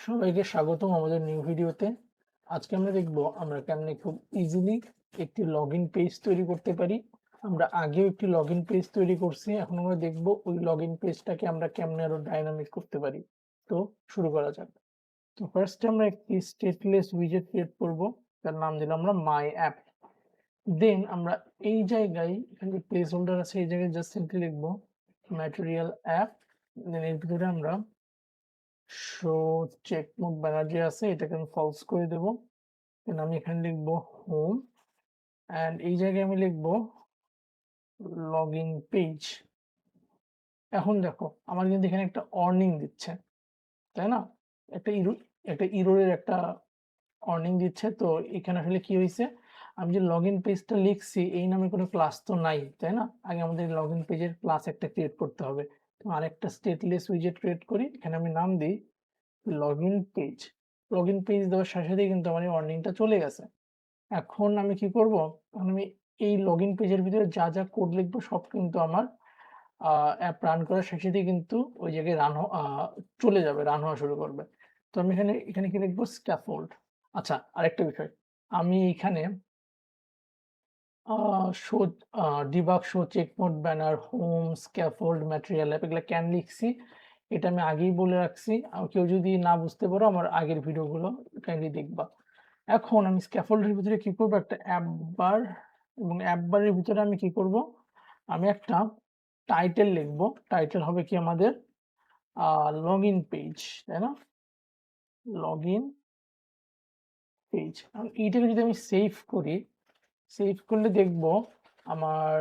সবাইকে স্বাগতম আমাদের নিউ ভিডিওতে। আজকে আমরা দেখব আমরা কেমনে খুব ইজিলি একটি লগইন পেজ তৈরি করতে পারি। আমরা আগেও একটি লগইন পেজ তৈরি করছি, এখন আমরা দেখব ওই লগইন পেজটাকে আমরা কেমনে আরো ডাইনামিক করতে পারি। তো শুরু করা যাক। তো ফার্স্টে আমরা একটি স্টেটলেস উইজেট ক্রিয়েট করব, তার নাম দিলাম আমরা মাই অ্যাপ। দেন আমরা এই জায়গায় এখানে প্লেস হোল্ডার আছে, এই জায়গায় জাস্ট সিম্পলি লিখব ম্যাটেরিয়াল অ্যাপ। দেন এর ভিতরে আমরা শো চেক মোড ব্যানার যে আছে এটাকে আমি ফলস করে দেব। দেন আমি এখানে লিখবো হোম অ্যান্ড এই জায়গায় আমি লিখবো লগইন পেজ। এখন দেখো আমার কিন্তু এখানে একটা অর্নিং দিচ্ছে, তাই না? একটা ইরোরের একটা অর্নিং দিচ্ছে। তো এখানে আসলে কি হয়েছে, আমি যে লগইন পেজটা লিখছি এই নামে কোনো ক্লাস তো নাই, তাই না? আগে আমাদের লগইন পেজের ক্লাস একটা ক্রিয়েট করতে হবে। তো আরেকটা স্টেটলেস উইজেট ক্রিয়েট করি, এখানে আমি নাম দিই লগইন পেজ। লগইন পেজ দেওয়ার সাথে সাথেই কিন্তু আমার এই অর্নিংটা চলে গেছে। এখন আমি কি করব, এখন আমি এই লগইন পেজের ভিতরে যা যা কোড লিখবো সব কিন্তু আমার অ্যাপ রান করার সাথে সাথেই কিন্তু ওই জায়গায় চলে যাবে, রান হওয়া শুরু করবে। তো আমি এখানে এখানে কি লিখবো, স্ক্যাফোল্ড। আচ্ছা, আরেকটা বিষয়, আমি এখানে show debug, show check mode banner, home, scaffold, material app এগুলা কেন লিখছি এটা আমি আগেই বলে রাখছি। কেউ যদি না বুঝতে পারো আমার আগের ভিডিওগুলো কাইন্ডলি দেখবা। এখন আমি স্ক্যাফোল্ডের ভিতরে কি করব, একটা অ্যাপ বার, এবং অ্যাপ বারের ভিতরে আমি কি করব, আমি একটা টাইটেল লিখব। টাইটেল হবে কি আমাদের লগইন পেজ, তাই না? Login page. এইটাকে যদি আমি সেভ করি, সেভ করলে দেখব আমার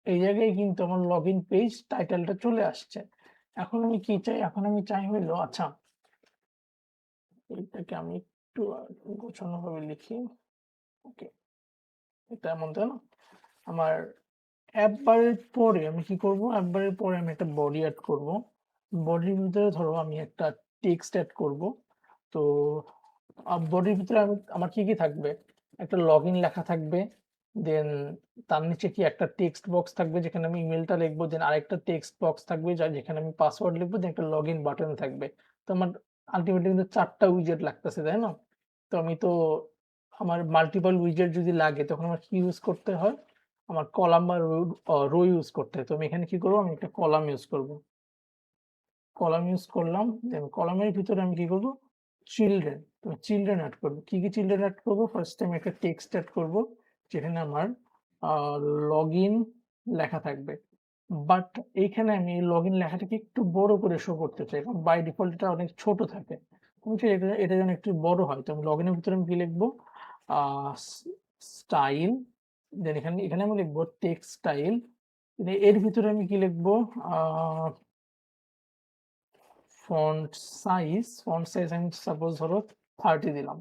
এই জায়গায় কিন্তু আমার লগইন পেজ টাইটেলটা চলে আসছে। এখন আমি কি চাই, এখন আমি চাই হইলো, আচ্ছা এইটাকে আমি একটু গোছানো ভাবে লিখি। ওকে, এটা এমন, তাই না? আমার অ্যাপ বারের পরে আমি কি করব, অ্যাপ বারের পরে আমি একটা বডি অ্যাড করব। বডির ভিতরে ধরো আমি একটা টেক্সট অ্যাড করব। তো বডির ভিতরে আমার কি কি থাকবে, একটা লগইন লেখা থাকবে, দেন তার নিচে কি একটা টেক্সট বক্স থাকবে যেখানে আমি ইমেলটা লিখবো, দেন আরেকটা টেক্সট বক্স থাকবে যেখানে আমি পাসওয়ার্ড লিখবো, দেন একটা লগইন বাটন থাকবে। তো আমার আলটিমেটলি কিন্তু 4টা উইজেট লাগতেছে, তাই না? তো আমি তো আমার মাল্টিপল উইজেট যদি লাগে তখন আমার কি ইউজ করতে হয়, আমার কলাম বা রো ইউজ করতে হয়। তো আমি এখানে কি করব, আমি একটা কলাম ইউজ করব। কলাম ইউজ করলাম, দেন কলামের ভিতরে আমি কি করব, চিলড্রেন। তো চিলড্রেন অ্যাড করব। কি কি চিলড্রেন অ্যাড করব, ফার্স্ট আমি একটা টেক্সট অ্যাড করব যেখানে আমার লগইন লেখা থাকবে। বাট এইখানে আমি লগইন লেখাটাকে একটু বড় করে শো করতে চাই, কারণ বাই ডিফল্ট এটা অনেক ছোট থাকে। আমি চাই এটা যেন একটু বড় হয়। তো আমি লগইনের ভিতরে আমি কি লিখবো, স্টাইল, দেন এখানে এখানে আমি লিখবো টেক্সট স্টাইল। এর ভিতরে আমি কি লিখবো, ফন্ট সাইজ আমি সাপোজ ধরো 30 দিলাম।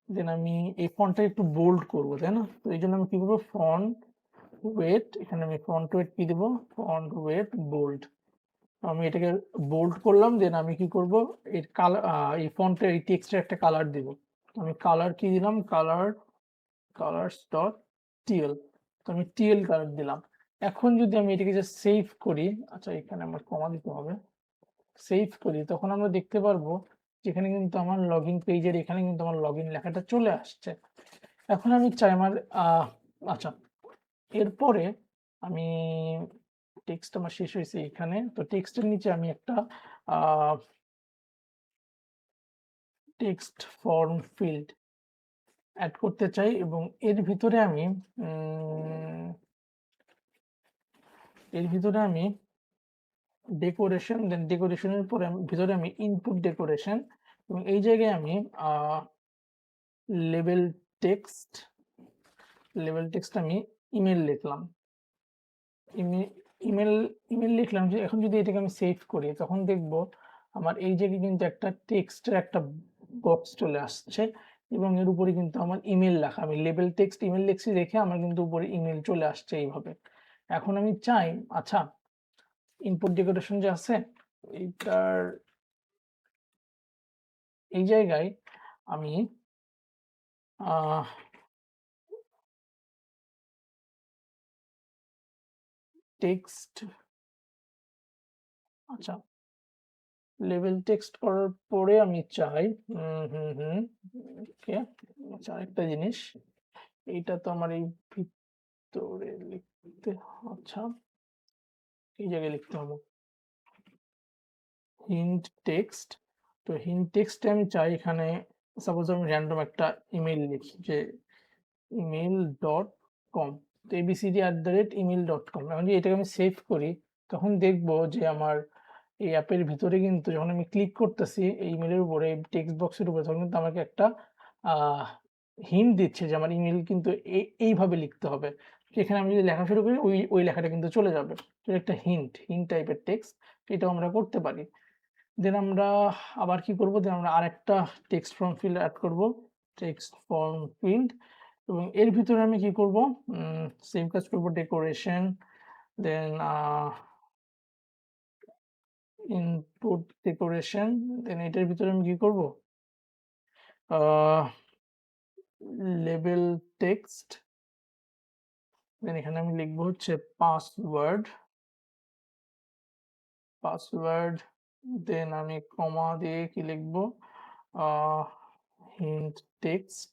দেন আমি এই ফন্টটা একটু বোল্ড করবো, তাই না? তো এই জন্য আমি কি করবো, ফন্ট ওয়েট, এখানে আমি ফন্ট ওয়েট কি দেবো, ফন্ট ওয়েট বোল্ড। আমি এটাকে বোল্ড করলাম, দেন আমি কি করব, এর কালার, এই ফন্টের এই টেক্সটের একটা কালার দিব। আমি কালার কি দিলাম, কালার্স ডট টিএল। তো আমি টিএল কালার দিলাম। এখন যদি আমি এটাকে জাস্ট সেভ করি, আচ্ছা এখানে আমার কমা দিতে হবে, সেভ করি, তখন আমরা দেখতে পারবো যেখানে কিন্তু আমার লগইন পেজের এখানে কিন্তু আমার লগইন লেখাটা চলে আসছে। এখন আমি চাই আমার আচ্ছা, এরপরে আমি টেক্সট আমার শেষ হয়েছে এখানে। তো টেক্সটের নিচে আমি একটা টেক্সট ফর্ম ফিল্ড অ্যাড করতে চাই, এবং এর ভিতরে আমি ডেকোরেশন, দেন ডেকোরেশনের পরে ভিতরে আমি ইনপুট ডেকোরেশন, এবং এই জায়গায় আমি লেবেল টেক্সট, আমি ইমেল লিখলাম। ইমেল ইমেল লিখলাম। যে এখন যদি এটাকে আমি সেভ করি তখন দেখব আমার এই জায়গায় কিন্তু একটা টেক্সটের একটা বক্স চলে আসছে, এবং এর উপরে কিন্তু আমার ইমেল লেখা, আমি লেবেল টেক্সট ইমেল লিখছি দেখে আমার কিন্তু উপরে ইমেল চলে আসছে এইভাবে। এখন আমি চাই, আচ্ছা ইনপুট ডেকোরেশন যে আছে এইটার এই জায়গায় আমি টেক্সট, আচ্ছা লেভেল টেক্সট করার পরে আমি চাই ওকে, আচ্ছা আরেকটা জিনিস, এইটা তো আমার এই ভিতরে লিখতে, আচ্ছা এই জায়গায় লিখতে হবে হিন্ট টেক্সট। তো হিন্ট টেক্সটে আমি চাই এখানে সাপোজ আমি র্যান্ডম একটা ইমেল লিখি যে email.com, তো abcd@email.com। এখন যদি এটাকে আমি সেভ করি তখন দেখবো যে আমার এই অ্যাপের ভিতরে কিন্তু যখন আমি ক্লিক করতেছি এই ইমেলের উপরে টেক্সট বক্সের উপরে, তখন কিন্তু আমাকে একটা হিন্ট দিচ্ছে যে আমার ইমেল কিন্তু এইভাবে লিখতে হবে। এখানে আমি যদি লেখা শুরু করি ওই লেখাটা কিন্তু চলে যাবে। তো একটা হিন্ট টাইপের টেক্সট, এটাও আমরা করতে পারি। দেন আমরা আবার কি করব, দেন আমরা আরেকটা টেক্সট ফর্ম ফিল্ড অ্যাড করব, টেক্সট ফর্ম ফিল্ড, এবং এর ভিতরে আমি কি করব, সেম কাজ করব, ডেকোরেশন, দেন ইনপুট ডেকোরেশন, দেন এটার ভিতরে আমি কি করব, লেবেল টেক্সট, দেন এখানে আমি লিখব হচ্ছে পাসওয়ার্ড, দেন আমি কমা দিয়ে কি লিখব, হিন্ট টেক্সট,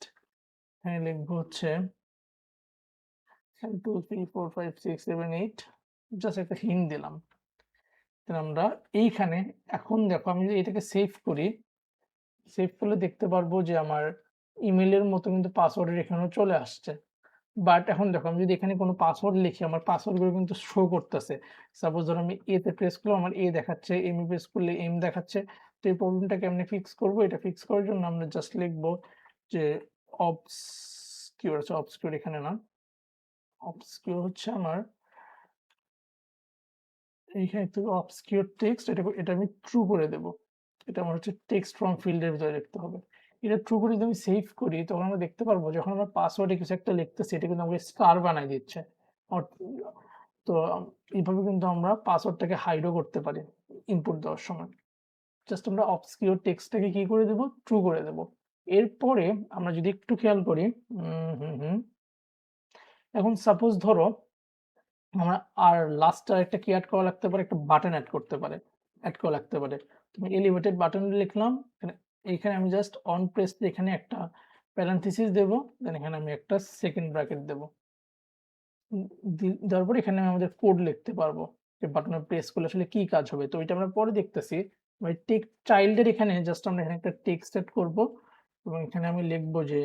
এখানে লিখব হচ্ছে 1 2 3 4 5 6 7 8, জাস্ট একটা হিন্ট দিলাম। দেন আমরা এইখানে এখন দেখো আমি যদি এটাকে সেভ করি, সেভ করলে দেখতে পারবো যে আমার ইমেলের মতো কিন্তু পাসওয়ার্ডের এখানেও চলে আসছে। বাট এখন দেখো আমি যদি এখানে কোনো পাসওয়ার্ড লিখি আমার পাসওয়ার্ডগুলো কিন্তু শো করতেছে। সাপোজ ধরো আমি এ তে প্রেস করলাম আমার এ দেখাচ্ছে, এম এ প্রেস করলে এম দেখাচ্ছে। তো এই প্রবলেমটা কেমনে ফিক্স করব, এটা ফিক্স করার জন্য আমরা জাস্ট লিখবো যে অবসকিউর, আছে অবসকিউর এখানে না, অবসকিউর হচ্ছে আমার এইখানে একটু অবসকিউর টেক্সট, এটা আমি ট্রু করে দেব। এটা আমার হচ্ছে টেক্সট ফ্রম ফিল্ডের ভিতরে লিখতে হবে। এটা ট্রু করে যদি আমি সেভ করি তখন আমরা দেখতে পারবো যখন আমরা পাসওয়ার্ডে কিছু একটা লিখতেছি এটা কিন্তু আমাকে স্টার বানায় দিচ্ছে। তো এইভাবে কিন্তু আমরা পাসওয়ার্ডটাকে হাইডও করতে পারি ইনপুট দেওয়ার সময়। জাস্ট আমরা অবসকিউর টেক্সটটাকে কি করে দেব, ট্রু করে দেব। এরপরে আমরা যদি একটু খেয়াল করি, এখন সাপোজ ধরো আমরা আর লাস্ট আরেকটা কি অ্যাড করা লাগতে পারে, একটা বাটন অ্যাড করা লাগতে পারে। তুমি এলিভেটেড বাটন লিখলাম, এইখানে আমি জাস্ট অন প্রেস দিয়ে এখানে একটা প্যারেনথেসিস দেব, দেন এখানে আমি একটা সেকেন্ড ব্র্যাকেট দেব। দেওয়ার পর এখানে আমি আমাদের কোড লিখতে পারবো যে বাটনে প্রেস করলে আসলে কি কাজ হবে। তো এটা আমরা পরে দেখতেছি। চাইল্ডের এখানে জাস্ট আমরা এখানে একটা টেক্সট এড করব এবং এখানে আমি লিখবো যে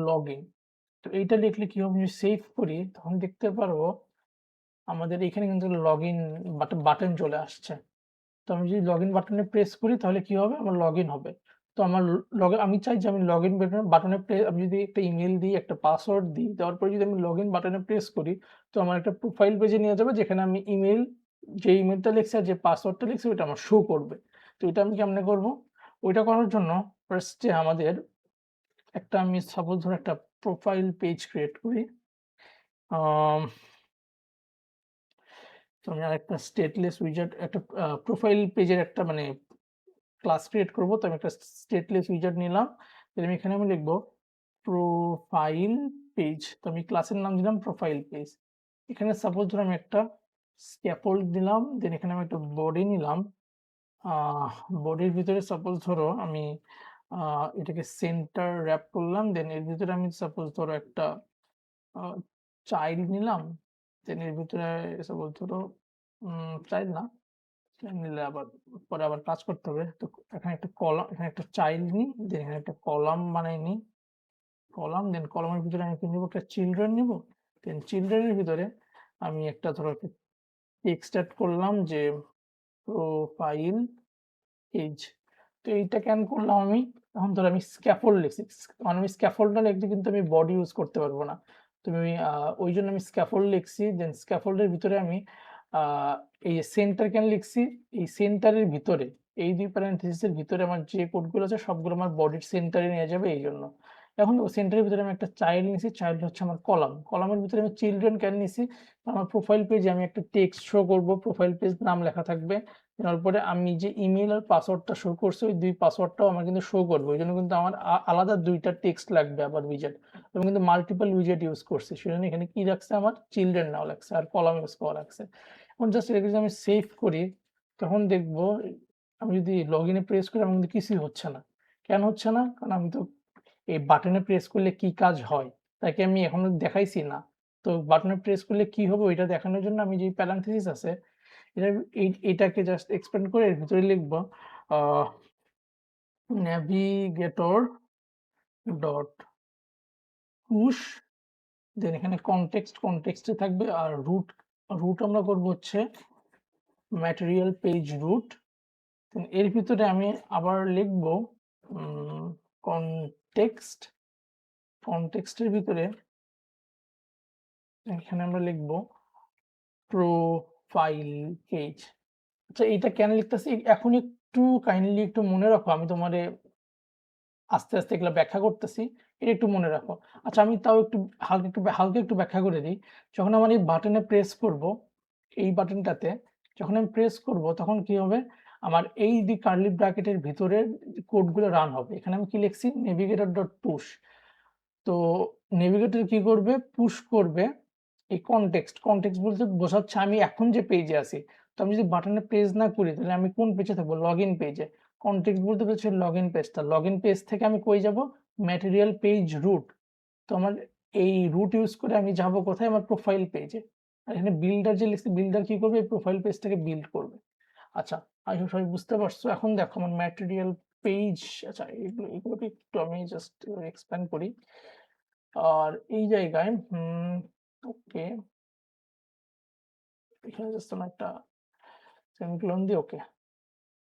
লগইন। তো এইটা লিখলে কি হবে, আমি সেভ করি তখন দেখতে পারবো আমাদের এখানে কিন্তু লগইন বাটন চলে আসছে। তো আমি যদি লগইন বাটনে প্রেস করি তাহলে কি হবে, আমার লগইন হবে। তো আমার আমি চাই যে আমি লগইন বাটনে আমি যদি একটা ইমেল দিই, একটা পাসওয়ার্ড দিই, দেওয়ার পরে যদি আমি লগইন বাটনে প্রেস করি তো আমার একটা প্রোফাইল পেজে নিয়ে যাবে যেখানে আমি যে ইমেলটা লিখছি আর যে পাসওয়ার্ডটা লিখছি ওইটা আমার শো করবে। তো এটা আমি কেমনে করব, ওইটা করার জন্য ফার্স্টে আমাদের একটা, আমি সাপোজ ধরো একটা প্রোফাইল পেজ ক্রিয়েট করি। তো আমি আরেকটা স্টেটলেস উইজার্ড, একটা প্রোফাইল পেজের একটা মানে ক্লাস ক্রিয়েট করব। তো আমি একটা স্টেটলেস উইজার্ড নিলাম। দেন আমি এখানে আমি লিখব প্রোফাইল পেজ। তো আমি ক্লাসের নাম দিলাম প্রোফাইল পেজ। এখানে সাপোজ ধরো আমি একটা স্ক্যাফোল্ড দিলাম, দেন এখানে আমি একটা বডি নিলাম। বডির ভিতরে সাপোজ ধরো আমি এটাকে সেন্টার র‍্যাপ করলাম, দেন এর ভিতরে আমি সাপোজ ধরো একটা চাইল্ড নিলাম, দেন এর ভিতরে সাপোজ ধরো চাইল্ড না, নিলে আবার পরে আবার কাজ করতে হবে। তো এখানে একটা কলাম, এখানে একটা চাইল্ড নিই, দেন এখানে একটা কলাম বানাই নিই, দেন কলামের ভিতরে আমি কি নিব, একটা চিলড্রেন নিব। দেন চিলড্রেনের ভিতরে আমি একটা ধরো একটা টেক্সট অ্যাড করলাম যে প্রোফাইল পেজ। তো এইটা কেন করলাম আমি, এখন ধরো আমি স্ক্যাফোল্ড লিখছি, কারণ আমি স্ক্যাফোল্ড না লিখলে কিন্তু আমি বডি ইউজ করতে পারবো না। তুমি ওই জন্য আমি স্ক্যাফোল্ড লিখছি। দেন স্ক্যাফোল্ডের ভিতরে আমি এই যে সেন্টার কেন লিখছি, এই সেন্টারের ভিতরে এই দুই প্যারেনথেসিসের ভিতরে আমার যে কোডগুলো আছে সবগুলো আমার বডির সেন্টারে নিয়ে যাবে এই জন্য। এখন সেন্টারের ভিতরে আমি একটা চাইল্ড নিয়েছি, চাইল্ড হচ্ছে আমার কলামের ভিতরে আমি চিলড্রেন কেন নিয়েছি, আমার প্রোফাইল পেজে আমি একটা টেক্সট শো করবো, প্রোফাইল পেজ নাম লেখা থাকবে। তারপরে আমি যে ইমেল আর পাসওয়ার্ডটা শো করছি ওই দুই পাসওয়ার্ডটাও আমার কিন্তু শো করবে, ওই জন্য কিন্তু আমার আলাদা দুইটা টেক্সট লাগবে আবার উইজেট। আমি কিন্তু মাল্টিপল উইজেট ইউজ করছি, সেজন্য এখানে কি রাখছে, আমার চিলড্রেন নাও লাগছে আর কলাম ইউজ করা লাগছে। এখন জাস্ট এটাকে যদি আমি সেভ করি তখন দেখবো আমি যদি লগ ইনে প্রেস করি আমার কিন্তু কিছুই হচ্ছে না। কেন হচ্ছে না? কারণ আমি তো এই বাটনে প্রেস করলে কি কাজ হয় তাকে আমি এখনো দেখাইছি না। তো বাটনে প্রেস করলে কি হবে ওইটা দেখানোর জন্য আমি যে প্যারানথেসিস আছে এটা এটাকে জাস্ট এক্সপ্যান্ড করে এর ভিতরে লিখব আ navigator ডট পুশ দেন এখানে কনটেক্সট এ থাকবে আর রুট আমরা করব হচ্ছে ম্যাটেরিয়াল পেজ রুট। এর ভিতরে আমি আবার লিখব কনটেক্সট কনটেক্সটের ভিতরে এখানে আমরা লিখব প্রোফাইল পেজ। আচ্ছা এটা কেন লিখতেছি এখন একটু কাইন্ডলি একটু মনে রাখো আমি তোমারে আস্তে এগুলা ব্যাখ্যা করতেছি। এটা একটু মনে রাখো। আচ্ছা আমি তাও একটু হালকা একটু ব্যাখ্যা করে দিই। যখন আমার এই বাটনে প্রেস করব, এই বাটনটাতে যখন আমি প্রেস করব তখন কি হবে? আমার এই যে কার্লি ব্র্যাকেটের ভিতরের কোডগুলো রান হবে। এখানে আমি কি লিখছি? navigator.push তো নেভিগেটর কি করবে? পুশ করবে এই কনটেক্সট বলতে বোঝাচ্ছে আমি এখন যে পেজে আছি। তো আমি যদি বাটনে প্রেস না করি তাহলে আমি কোন পেজে থাকবো? লগইন পেজে। কনটেক্সট বলতে বোঝাচ্ছে লগইন পেজটা। লগইন পেজ থেকে আমি কই যাব? Material page route. তো আমার এই রুট ইউজ করে আমি যাব কোথায়? আমার প্রোফাইল পেজে। আর এখানে বিল্ডার যে লিখছি বিল্ডার কি করবে? এই প্রোফাইল পেজটাকে বিল্ড করবে। আচ্ছা, আই হোপ সবাই বুঝতে পারছো। এখন দেখো আমার ম্যাটেরিয়াল পেজ আচ্ছা এগুলোকে একটু আমি জাস্ট এক্সপ্যান্ড করি। আর এই জায়গায় ওকে এখানে জাস্ট আমি একটা সেমিকোলন দিই ওকে।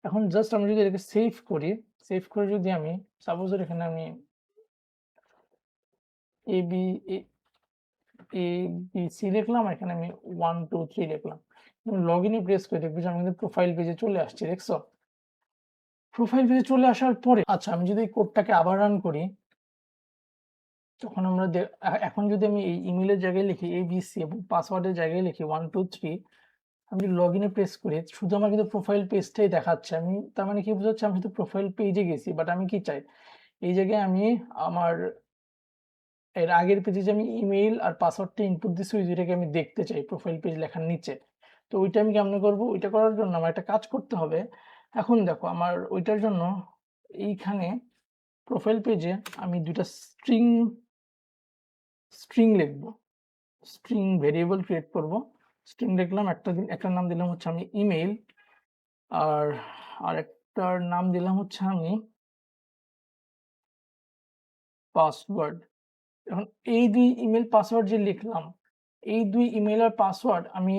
এখন জাস্ট আমি যদি এটাকে সেভ করি, সেভ করে যদি আমি সাপোজ এখানে আমি A B A B C লিখলাম এখানে আমি 1 2 3 লিখলাম। লগ ইনে প্রেস করে দেখবি যে আমি কিন্তু প্রোফাইল পেজে চলে আসছি দেখছো? প্রোফাইল পেজে চলে আসার পরে আচ্ছা আমি যদি এই কোডটাকে আবার রান করি তখন আমরা এখন যদি আমি এই ইমেইলের জায়গায় লিখি এবিসি এবং পাসওয়ার্ডের জায়গায় লিখি 1 2 3 আমি লগ ইনে প্রেস করি শুধু আমার কিন্তু প্রোফাইল পেজটাই দেখাচ্ছে। আমি তার মানে কি বোঝাচ্ছে আমি কিন্তু প্রোফাইল পেজে গেছি বাট আমি কি চাই? এই জায়গায় আমি আমার এর আগের পেজে যে আমি ইমেইল আর পাসওয়ার্ডটা ইনপুট দিছি ওই ২ টাকে আমি দেখতে চাই প্রোফাইল পেজ লেখার নিচে। তো ওইটা আমি কেমনে করব? ওইটা করার জন্য আমার একটা কাজ করতে হবে। এখন দেখো আমার ওইটার জন্য এইখানে প্রোফাইল পেজে আমি ২ টা স্ট্রিং লিখব। স্ট্রিং ভেরিয়েবল ক্রিয়েট করব। স্ট্রিং লিখলাম একটার নাম দিলাম হচ্ছে আমি ইমেইল আর আরেকটার নাম দিলাম হচ্ছে আমি পাসওয়ার্ড। এখন এই ২ ইমেইল পাসওয়ার্ড যে লিখলাম, এই ২ ইমেইল আর পাসওয়ার্ড আমি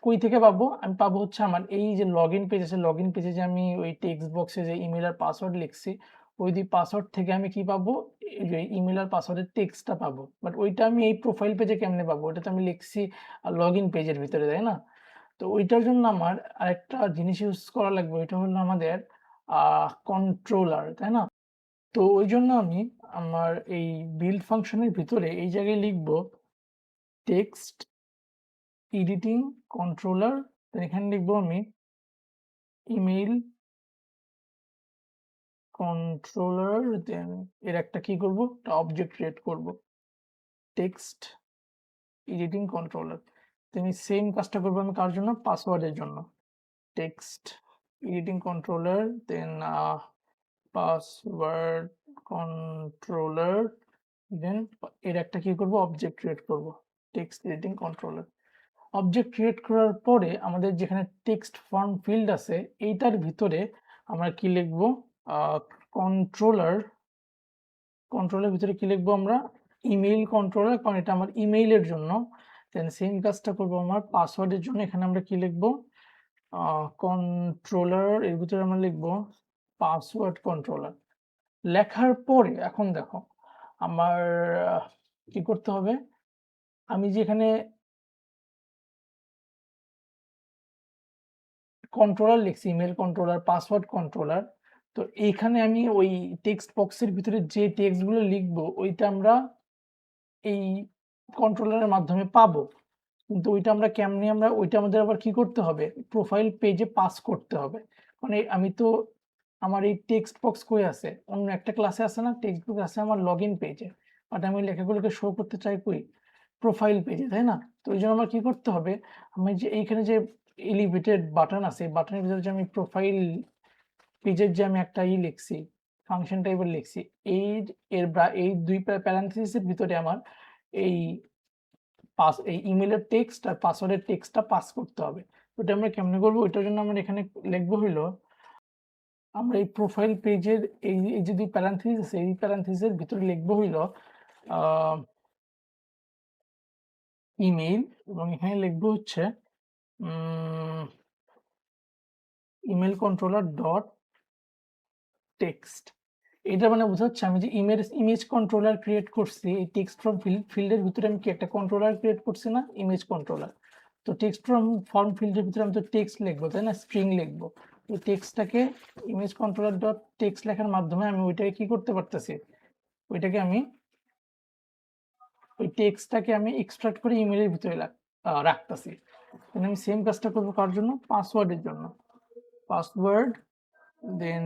কই থেকে পাবো? আমি পাবো হচ্ছে আমার এই যে লগইন পেজ আছে, লগইন পেজে যে আমি ওই টেক্সট বক্সে যে ইমেইল আর পাসওয়ার্ড লিখছি, ওই ২ পাসওয়ার্ড থেকে আমি কি পাবো? এই যে ইমেইল আর পাসওয়ার্ডের টেক্সটটা পাবো। বাট ওইটা আমি এই প্রোফাইল পেজে কেমনে পাবো? ওইটা তো আমি লিখছি লগইন পেজের ভিতরে, তাই না? তো ওইটার জন্য আমার আরেকটা জিনিস ইউজ করা লাগবে। ওইটা হলো আমাদের আ কন্ট্রোলার, তাই না? তো ওইজন্য আমি আমার এই বিল্ড ফাংশনের ভিতরে এই জায়গায় লিখবো টেক্সট এডিটিং কন্ট্রোলার এখানে লিখবো আমি ইমেইল কন্ট্রোলার দেন এর একটা কি করব? একটা অবজেক্ট ক্রিয়েট করব। Text editing controller. দেন এই সেম কাজটা করব আমি কার জন্য? পাসওয়ার্ডের জন্য। Text editing controller then password controller then এর একটা কি করব? অবজেক্ট ক্রিয়েট করব। Text editing controller. Object create করার পরে আমাদের যেখানে টেক্সট ফর্ম ফিল্ড আছে এইটার ভিতরে আমরা কি লিখব? আ কন্ট্রোলার কন্ট্রোলের ভিতরে কি লিখবো আমরা? ইমেইল কন্ট্রোলার কারণ এটা আমার ইমেইলের জন্য। দেন সেম কাজটা করব আমার পাসওয়ার্ডের জন্য। এখানে আমরা কি লিখবো? আ কন্ট্রোলার এর ভিতরে আমরা লিখবো পাসওয়ার্ড কন্ট্রোলার। লেখার পরে এখন দেখো আমার কি করতে হবে? আমি যে এখানে কন্ট্রোলার লিখছি, ইমেইল কন্ট্রোলার, পাসওয়ার্ড কন্ট্রোলার। তো এইখানে আমি ওই টেক্সট বক্সের ভিতরে যে টেক্সট গুলো লিখবো ওইটা আমরা এই কন্ট্রোলারের মাধ্যমে পাবো। কিন্তু ওইটা আমরা কেমনে ওইটা আমাদের আবার কি করতে হবে? প্রোফাইল পেজে পাস করতে হবে। মানে আমি তো আমার এই টেক্সট বক্স কই আছে? অন্য একটা ক্লাসে আছে না? টেক্সট বুক আছে আমার লগইন পেজে। বাট আমি লেখাগুলোকে শো করতে চাই কই? প্রোফাইল পেজে, তাই না? তো এইজন্য আমার কি করতে হবে? আমি যে এইখানে যে এলিভেটেড বাটন আছে, এই বাটনের ভিতরে যে আমি প্রোফাইল পেজের যে আমি একটা লিখছি, ফাংশন টাইপের লিখছি, এই দুই প্যারেনথেসিসের ভিতরে আমার এই এই ইমেলের টেক্সট আর পাসওয়ার্ডের টেক্সটটা পাস করতে হবে। ওটা আমরা কেমনে করবো? ওইটার জন্য আমরা এখানে লিখবো হইলো, আমরা এই প্রোফাইল পেজের এই যে দুই প্যারেনথেসিস আছে, এই প্যারেনথেসিসের ভিতরে লিখবো হইলো ইমেইল, এবং এখানে লিখবো হচ্ছে ইমেল কন্ট্রোলার ডট টেক্সট। এটা মানে বোঝাচ্ছে আমি যে ইমেজ কন্ট্রোলার ক্রিয়েট করছি, এই টেক্সট ফ্রম ফিল্ডের ভিতরে আমি কি একটা কন্ট্রোলার ক্রিয়েট করছি না, ইমেজ কন্ট্রোলার। তো টেক্সট ফ্রম ফর্ম ফিল্ডের ভিতরে আমি তো টেক্সট লিখবো, তাই না, স্ট্রিং লিখবো। ওই টেক্সটটাকে ইমেজ কন্ট্রোলার ডট টেক্সট লেখার মাধ্যমে আমি ওইটাকে কি করতে পারতেছি, ওইটাকে আমি ওই টেক্সটটাকে আমি এক্সট্রাক্ট করে ইমেলের ভিতরে রাখতেছি। আমি সেম কাজটা করবো কার জন্য, পাসওয়ার্ডের জন্য। পাসওয়ার্ড দেন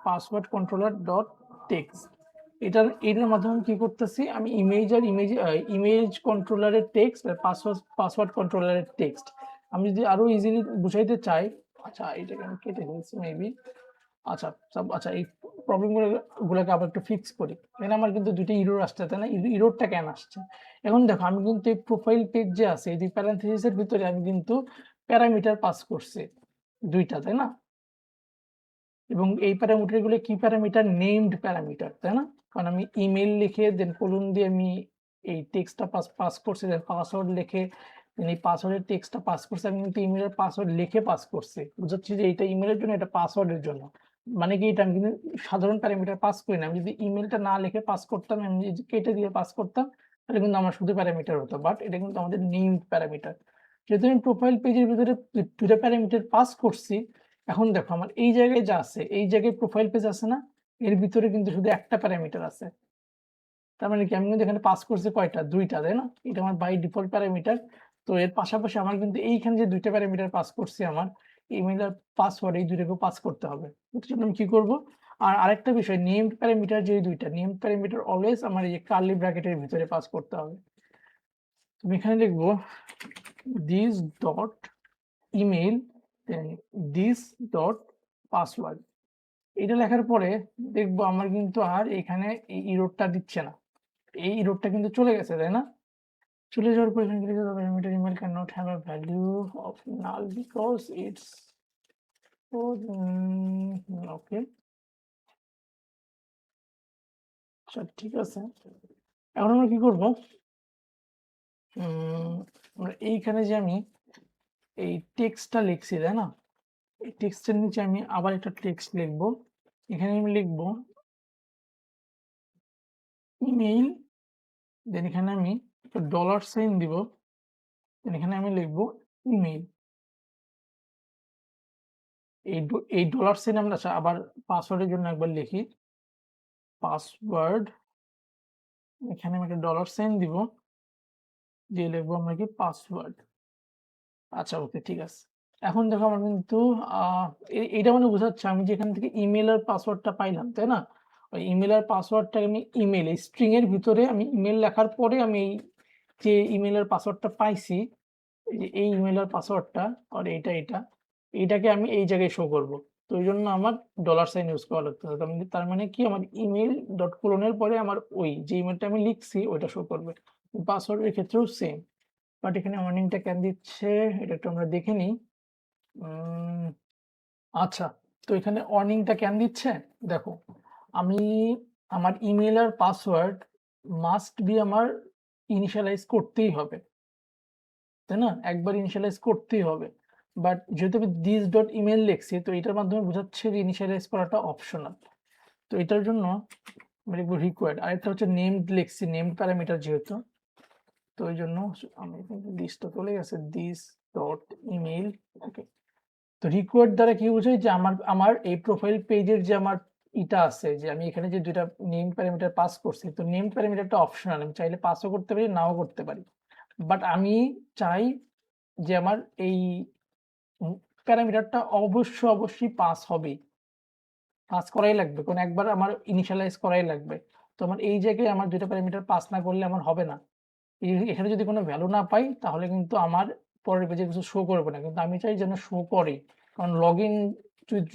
পাসওয়ার্ড কন্ট্রোলার ডট টেক্সট, এটার মাধ্যমে কি করতেছি, আমি ইমেজ কন্ট্রোলারের টেক্সট আর পাসওয়ার্ড কন্ট্রোলারের টেক্সট আমি যদি আরো ইজিলি বুঝাইতে চাই, আচ্ছা এটাকে আমি কেটে ফেলছি মেবি, আচ্ছা এই প্রবলেমগুলোকে আবার একটু ফিক্স করি। এখানে আমার কিন্তু দুইটা ইরর আসছে, তাই না, ইররটা কেন আসছে? এখন দেখো আমি কিন্তু এই প্রোফাইল পেজ যে আছে, এই প্যারেনথেসিসের ভিতরে আমি কিন্তু প্যারামিটার পাস করছি দুইটা, তাই না, এবং এই প্যারামিটারগুলো কি প্যারামিটার, নেমড প্যারামিটার, তাই না, কারণ আমি ইমেল লিখে দেন কোলন দিয়ে আমি এই টেক্সটটা পাস করছি, দেন পাসওয়ার্ড লিখে দেন এই পাসওয়ার্ডের টেক্সটটা পাস করছি, আমি কিন্তু ইমেলের পাসওয়ার্ড লিখে পাস করছি, বুঝাচ্ছি যে এটা ইমেলের জন্য, এটা পাসওয়ার্ডের জন্য। মানে কি, এটা আমি কিন্তু সাধারণ প্যারামিটার পাস করি না। আমি যদি ইমেলটা না লিখে পাস করতাম, আমি যদি কেটে দিয়ে পাস করতাম, তাহলে কিন্তু আমার শুধু প্যারামিটার হতো, বাট এটা কিন্তু আমাদের নেমড প্যারামিটার। যেহেতু আমি প্রোফাইল পেজের ভিতরে দুটা প্যারামিটার পাস করছি, এখন দেখো আমার এই জায়গায় যা আছে, এই জায়গায় প্রোফাইল পেজ আছে না, এর ভিতরে কিন্তু শুধু একটা প্যারামিটার আছে। তার মানে কি, আমি কিন্তু এখানে পাস করছি কয়টা, দুইটা, তাই না, এটা আমার বাই ডিফল্ট প্যারামিটার। তো এর পাশাপাশি আমার কিন্তু এইখানে যে দুইটা প্যারামিটার পাস করছি, আমার ইমেল আর পাসওয়ার্ড, এই দুইটাকেও পাস করতে হবে। এর জন্য আমি কি করব, আর আরেকটা বিষয়, নেমড প্যারামিটার যে দুইটা, নেমড প্যারামিটার অলওয়েজ আমার এই কার্লি ব্র্যাকেটের ভিতরে পাস করতে হবে। তুমি এখানে লিখবো this dot email then this dot password. এটা লেখার পরে দেখবো আমার কিন্তু আর এখানে এই ইরোরটা দিচ্ছে না, এই ইরোরটা কিন্তু চলে গেছে, তাই না। চলে যাওয়ার পর এখানে লিখে দেবো parameter email can not have a value of null because it's okay, আচ্ছা ঠিক আছে। এখন আমরা কি করবো, আমরা এইখানে যে আমি এই টেক্সটটা লিখছি, তাই না, এই টেক্সটের নিচে আমি আবার একটা টেক্সট লিখবো। এখানে আমি লিখবো ইমেইল, দেন এখানে আমি একটা ডলার সাইন দিব, দেন এখানে আমি লিখবো ইমেইল। এই ডলার সাইন আমরা আবার পাসওয়ার্ডের জন্য একবার লিখি, পাসওয়ার্ড, এখানে আমি একটা ডলার সাইন দিব, দিয়ে লিখবো আমরা কি পাসওয়ার্ড। আচ্ছা ওকে, ঠিক আছে। এখন দেখো আমার কিন্তু এইটা মানে বোঝাচ্ছে আমি যেখান থেকে ইমেল আর পাসওয়ার্ডটা পাইলাম, তাই না, ওই ইমেল আর পাসওয়ার্ডটা আমি ইমেল এই স্ট্রিং এর ভিতরে আমি ইমেল লেখার পরে আমি এই যে ইমেল আর পাসওয়ার্ডটা পাইছি, এই ইমেল আর পাসওয়ার্ডটা আর এইটাকে আমি এই জায়গায় শো করব। তো এই জন্য আমার ডলার সাইন ইউজ করা লাগতেছে। তার মানে কি, আমার ইমেল ডট কোলনের পরে আমার ওই যে ইমেলটা আমি লিখছি ওইটা শো করবে। পাসওয়ার্ডের ক্ষেত্রেও সেম, বাট এখানে ওয়ার্নিংটা কেন দিচ্ছে এটা একটু আমরা দেখে নিই। আচ্ছা, তো এখানে ওয়ার্নিংটা কেন দিচ্ছে দেখো, আমি আমার ইমেল আর পাসওয়ার্ড মাস্ট বি আমার ইনিশিয়ালাইজ করতেই হবে, তাই না, একবার ইনিশিয়ালাইজ করতেই হবে। বাট যেহেতু আমি দিস ডট ইমেল লিখছি, তো এটার মাধ্যমে বোঝাচ্ছে যে ইনিশিয়ালাইজ করাটা অপশনাল। তো এটার জন্য আমি লিখবো রিকোয়ার্ড। আরেকটা হচ্ছে নেমড লিখছি, নেমড প্যারামিটার যেহেতু, তো ওই জন্য আমি কিন্তু দিসটা চলে গেছে, দিস ডট ইমেল। ওকে, তো রিকোয়ার্ড দ্বারা কি বোঝায় যে আমার এই প্রোফাইল পেজের যে আমার এটা আছে, যে আমি এখানে যে দুইটা নেম প্যারামিটার পাস করছি, তো নেম প্যারামিটারটা অপশনাল, আমি চাইলে পাসও করতে পারি নাও করতে পারি, বাট আমি চাই যে আমার এই প্যারামিটারটা অবশ্যই পাস হবে, পাস করাই লাগবে, কারণ একবার আমার ইনিশিয়ালাইজ করাই লাগবে। তো আমার এই জায়গায় আমার দুইটা প্যারামিটার পাস না করলে আমার হবে না। এখানে যদি কোনো ভ্যালু না পাই তাহলে কিন্তু আমার পরের পেজে কিছু শো করবে না, কিন্তু আমি চাই যেন শো করে, কারণ লগইন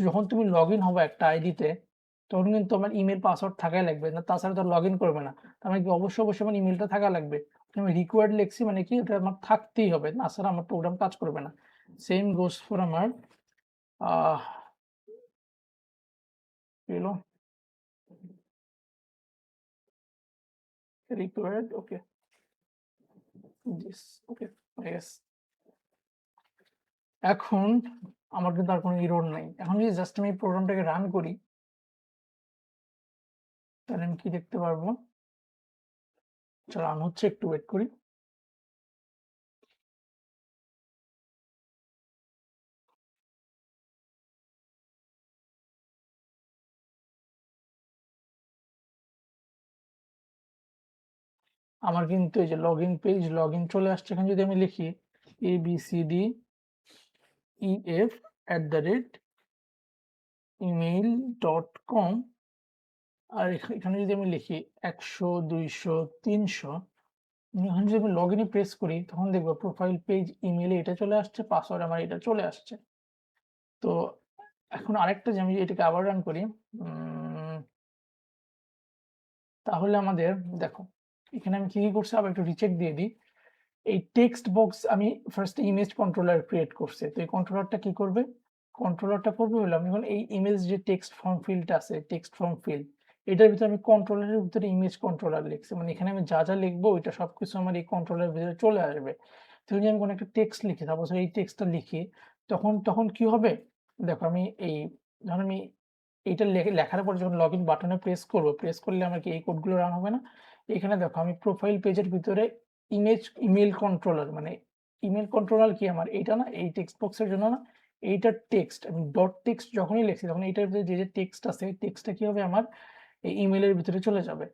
যখন তুমি লগ ইন হবে একটা আইডিতে, তখন কিন্তু আমার ইমেল পাসওয়ার্ড থাকাই লাগবে, না তাছাড়া তো লগ ইন করবে না। তার মানে কি অবশ্যই অবশ্যই আমার ইমেলটা থাকা লাগবে। আমি রিকোয়ার্ড লিখছি মানে কি ওটা আমার থাকতেই হবে, না ছাড়া আমার প্রোগ্রাম কাজ করবে না। সেম গোস ফর আমার required, okay, this, okay, yes. এখন আমার কিন্তু আর কোনো এরর নাই। এখন যদি জাস্ট আমি প্রোগ্রামটাকে রান করি, তাহলে আমি কি দেখতে পারবো? রান হচ্ছে, একটু ওয়েট করি। আমার কিন্তু এই যে log in page, log in চলে আসছে। এখানে যদি আমি লিখি abcdef@email.com, আর এখানে যদি আমি লিখি 100 200 300, এখন যদি আমি লগ ইনে প্রেস করি, তখন দেখবো প্রোফাইল পেজ ইমেইলে এটা চলে আসছে, পাসওয়ার্ড আমার এটা চলে আসছে। তো এখন আরেকটা যে আমি এটাকে আবার রান করি, তাহলে আমাদের দেখো এখানে আমি কি করছি, আবার একটু রিচেক দিয়ে দিই। এই টেক্সট বক্স আমি ফার্স্ট ইমেজ কন্ট্রোলার ক্রিয়েট করছি। তো এই কন্ট্রোলারটা কি করবে? কন্ট্রোলারটা করবে হলো, আমি এখন এই ইমেজ যে টেক্সট ফর্ম ফিল্ডটা আছে, টেক্সট ফর্ম ফিল্ড, এটার ভিতরে আমি কন্ট্রোলারের ভিতরে ইমেজ কন্ট্রোলার লিখছি। মানে এখানে আমি যা যা লিখবো ওইটা সবকিছু আমার এই কন্ট্রোলারের ভিতরে চলে আসবে। তো যদি আমি কোনো একটা টেক্সট লিখি, সাপোজ এই টেক্সটটা লিখি, তখন কি হবে? দেখো আমি এই, ধরো আমি এইটা লেখার পর যখন লগ ইন বাটনে প্রেস করবো, প্রেস করলে আমার কি এই কোডগুলো রান হবে না? এখানে দেখো আমি প্রোফাইল পেজের ভিতরে ইমেল কন্ট্রোলার, মানে ইমেল কন্ট্রোলার কি আমার এইটা না, এই টেক্সট বক্সের জন্য না, এইটার টেক্সট আমি ডট টেক্সট যখনই লিখছি, তখন এইটার ভিতরে যে টেক্সট আছে, টেক্সটটা কি হবে আমার এই ইমেলের ভিতরে চলে যাবে।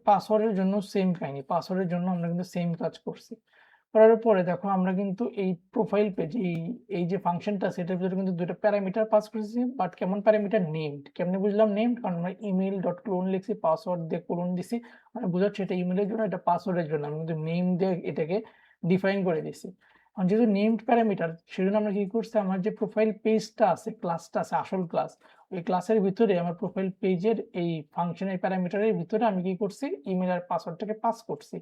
পাসওয়ার্ডের জন্য সেম কাহিনী, পাসওয়ার্ডের জন্য আমরা কিন্তু সেম কাজ করছি। করার পরে দেখো আমরা কিন্তু এই প্রোফাইল পেজ, এই যে ফাংশনটা আছে, এটার ভিতরে কিন্তু দুটো প্যারামিটার পাস করেছি, বাট কেমন প্যারামিটার? নেমড। কেমনে বুঝলাম নেমড? কারণ আমরা ইমেল ডট ক্লোন লিখছি, পাসওয়ার্ড দিয়ে ক্লোন দিছি, মানে বোঝাচ্ছে এটা ইমেলের জন্য, এটা পাসওয়ার্ডের জন্য। আমি কিন্তু নেম দিয়ে এটাকে ডিফাইন করে দিছি। কারণ যেহেতু নেমড প্যারামিটার, সেজন্য আমরা কি করছি, আমার যে প্রোফাইল পেজটা আছে, ক্লাসটা আছে, আসল ক্লাস, ওই ক্লাসের ভিতরে আমার প্রোফাইল পেজের এই ফাংশনের প্যারামিটারের ভিতরে আমি কি করছি, ইমেল আর পাসওয়ার্ডটাকে পাস করছি।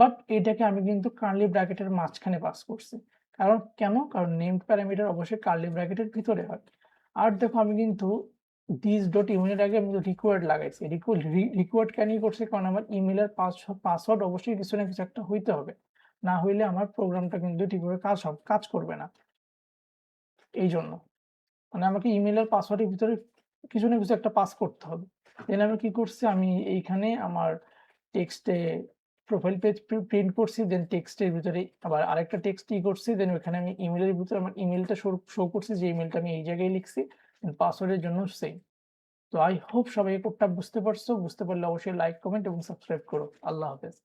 বাট এটাকে আমি কিন্তু কার্লি ব্র্যাকেটের মাঝখানে পাস করছি। কারণ কেন? কারণ নেমড প্যারামিটার অবশ্যই কার্লি ব্র্যাকেটের ভিতরে হয়। আর দেখো আমি কিন্তু দিস ডট ইমেলের আগে আমি রিকোয়ার্ড লাগাইছি। রিকোয়ার্ড কেন করছি? কারণ আমার ইমেলের পাসওয়ার্ড অবশ্যই কিছু না কিছু একটা হইতে হবে, না হইলে আমার প্রোগ্রামটা কিন্তু ঠিকভাবে কাজ করবে না। এই জন্য মানে আমাকে ইমেলের পাসওয়ার্ডের ভিতরে কিছু না কিছু একটা পাস করতে হবে। দেন আমি কি করছি, আমি এইখানে আমার টেক্সটে প্রোফাইল পেজ প্রিন্ট করছি, দেন টেক্সটের ভিতরে আবার আরেকটা টেক্সট ই করছি, দেন ওখানে আমি ইমেলের ভিতরে আমার ইমেলটা শো করছি, যে ইমেলটা আমি এই জায়গায় লিখছি, পাসওয়ার্ডের জন্য সেম। তো আই হোপ সবাই এই কোডটা বুঝতে পারছো। বুঝতে পারলে অবশ্যই লাইক, কমেন্ট এবং সাবস্ক্রাইব করো। আল্লাহ হাফেজ।